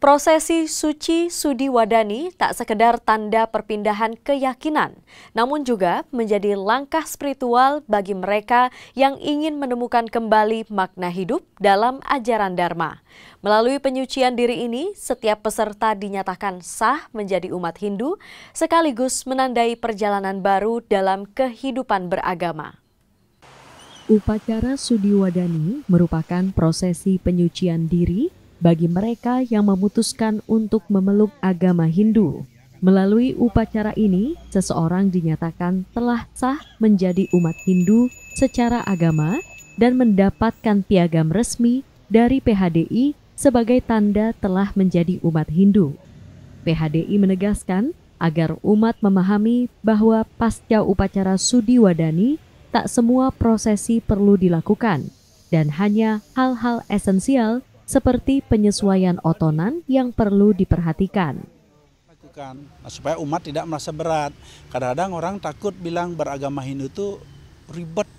Prosesi suci Sudi Wadani tak sekedar tanda perpindahan keyakinan, namun juga menjadi langkah spiritual bagi mereka yang ingin menemukan kembali makna hidup dalam ajaran Dharma. Melalui penyucian diri ini, setiap peserta dinyatakan sah menjadi umat Hindu, sekaligus menandai perjalanan baru dalam kehidupan beragama. Upacara Sudi Wadani merupakan prosesi penyucian diri bagi mereka yang memutuskan untuk memeluk agama Hindu. Melalui upacara ini, seseorang dinyatakan telah sah menjadi umat Hindu secara agama dan mendapatkan piagam resmi dari PHDI sebagai tanda telah menjadi umat Hindu. PHDI menegaskan agar umat memahami bahwa pasca upacara Sudi Wadani, tak semua prosesi perlu dilakukan dan hanya hal-hal esensial seperti penyesuaian otonan yang perlu diperhatikan. Supaya umat tidak merasa berat. Kadang-kadang orang takut bilang beragama Hindu itu ribet,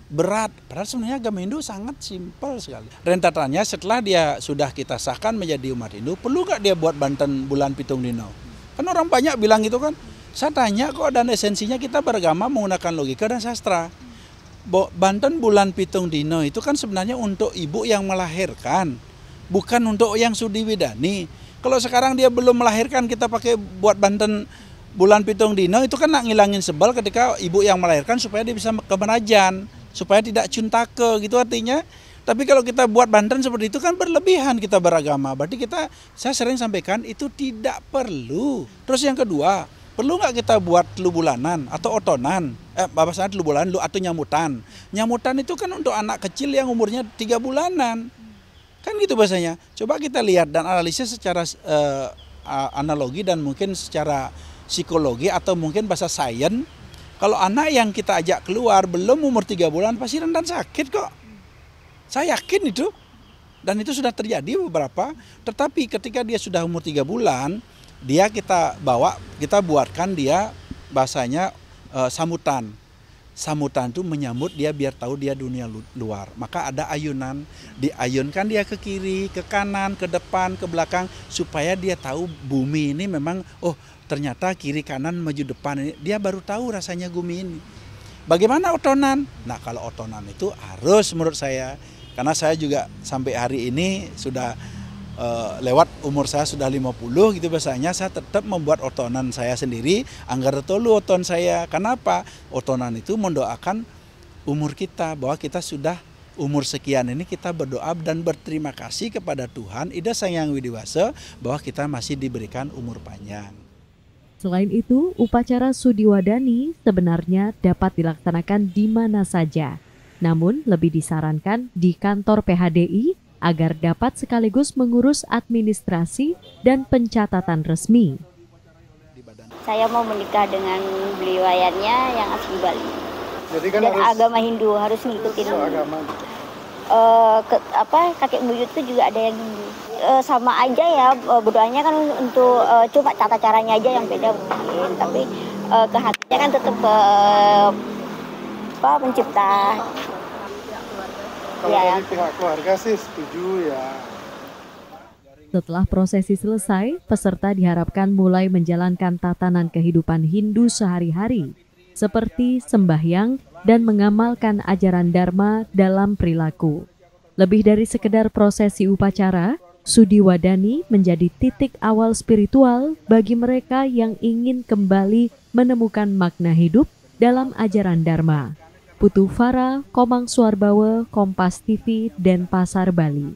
berat. Padahal sebenarnya agama Hindu sangat simpel sekali. Rentatannya setelah dia sudah kita sahkan menjadi umat Hindu, perlu nggak dia buat Banten bulan pitung dino? Kan orang banyak bilang itu kan. Saya tanya kok, dan esensinya kita beragama menggunakan logika dan sastra. Banten bulan pitung dino itu kan sebenarnya untuk ibu yang melahirkan, bukan untuk yang Sudi Wadani. Kalau sekarang dia belum melahirkan, kita pakai buat Banten bulan pitung dino, itu kan nak ngilangin sebal ketika ibu yang melahirkan supaya dia bisa ke menajan, supaya tidak cuntake gitu artinya. Tapi kalau kita buat Banten seperti itu kan berlebihan kita beragama. Berarti saya sering sampaikan itu tidak perlu. Terus yang kedua, perlu nggak kita buat telu bulanan atau otonan? Bahasanya telu bulanan atau nyamutan. Nyamutan itu kan untuk anak kecil yang umurnya 3 bulanan. Kan gitu bahasanya. Coba kita lihat dan analisis secara analogi dan mungkin secara psikologi atau mungkin bahasa sains. Kalau anak yang kita ajak keluar belum umur 3 bulan pasti rentan sakit kok. Saya yakin itu. Dan itu sudah terjadi beberapa. Tetapi ketika dia sudah umur 3 bulan, kita buatkan dia bahasanya sambutan. Sambutan itu menyambut dia biar tahu dia dunia luar. Maka ada ayunan, diayunkan dia ke kiri, ke kanan, ke depan, ke belakang, supaya dia tahu bumi ini memang, oh ternyata kiri kanan maju depan ini, dia baru tahu rasanya bumi ini. Bagaimana otonan? Nah kalau otonan itu harus menurut saya, karena saya juga sampai hari ini sudah lewat umur saya sudah 50 gitu bahasanya, saya tetap membuat otonan saya sendiri, anggar tolu oton saya. Kenapa? Otonan itu mendoakan umur kita, bahwa kita sudah umur sekian ini kita berdoa dan berterima kasih kepada Tuhan Ida Sang Widiwasa bahwa kita masih diberikan umur panjang. Selain itu, upacara Sudi Wadani sebenarnya dapat dilaksanakan di mana saja. Namun lebih disarankan di kantor PHDI agar dapat sekaligus mengurus administrasi dan pencatatan resmi. Saya mau menikah dengan beliau ayahnya yang asli Bali. Jadi kan dan agama Hindu harus ngikutin. Agama. Kakek buyut itu juga ada yang Hindu. Sama aja ya, berdoanya kan untuk cuma tata caranya aja yang beda mungkin. Tapi ke hatinya kan tetap pencipta. Kalau dari pihak keluarga sih setuju ya. Setelah prosesi selesai, peserta diharapkan mulai menjalankan tatanan kehidupan Hindu sehari-hari, seperti sembahyang dan mengamalkan ajaran Dharma dalam perilaku. Lebih dari sekedar prosesi upacara, Sudi Wadani menjadi titik awal spiritual bagi mereka yang ingin kembali menemukan makna hidup dalam ajaran Dharma. Putu Farah, Komang Suarbawa, Kompas TV, Denpasar, Bali.